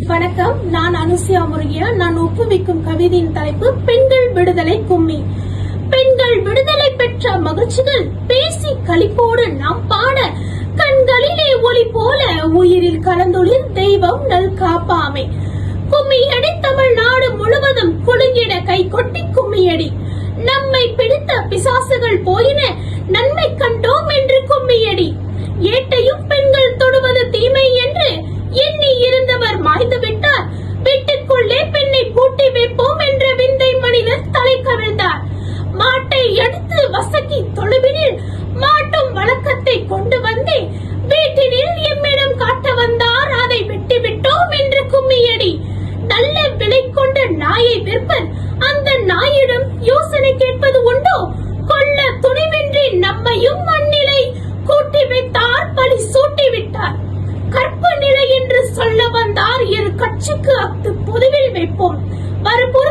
வணக்கம், நான் அனுசியா முருகியா. நான் ஒப்புவிக்கும் கவிதையின் தலைப்பு பெண்கள் விடுதலை கும்மி. பெண்கள் விடுதலை பெற்ற மகிழ்ச்சிகள் பேசி களிப்போடு நாம் பாட, கண்களிலே ஒளி போல உயிரில் கலந்தொழில் தெய்வம் நல் காப்பாமே. கும்மியடி தமிழ்நாடு முழுவதும் குலுங்கிட கை கொட்டி கும்மியடி. நம்மை பிடித்த பிசாசுகள் போயின, நன்மை கண்டோம் என்று கும்மியடி. ஏட்டையும் பெண்கள் தொடுவது தீமை என்று எண்ணி இருந்தவர் மாய்ந்து விட்டார். வீட்டுக்குள்ளே பெண்ணை பூட்டி வைப்போம் என்ற விந்தை மனிதர் தலை கவிழ்ந்தார். மாட்டை எடுத்து வசக்கி தொழுவினில் மாட்டும் வழக்கத்தை கொண்டு வந்தே வீட்டினில் எம்மிடம் காட்ட வந்தார். அதை வெட்டி விட்டோம் என்று கும்மியடி. நல்ல விலை கொண்ட நாயை விற்பன், அந்த நாயிடம் யோசனை கேட்பது உண்டோ? கொல்ல துணிவின்றி நம்மையும் மண்ணிலை கூட்டி வைத்தார், பழி சூட்டி விட்டார். கற்பு நிலை என்று சொல்ல வந்தார், இரு கட்சிக்கு அத்து பொதுவில் வைப்போம். மறுபுற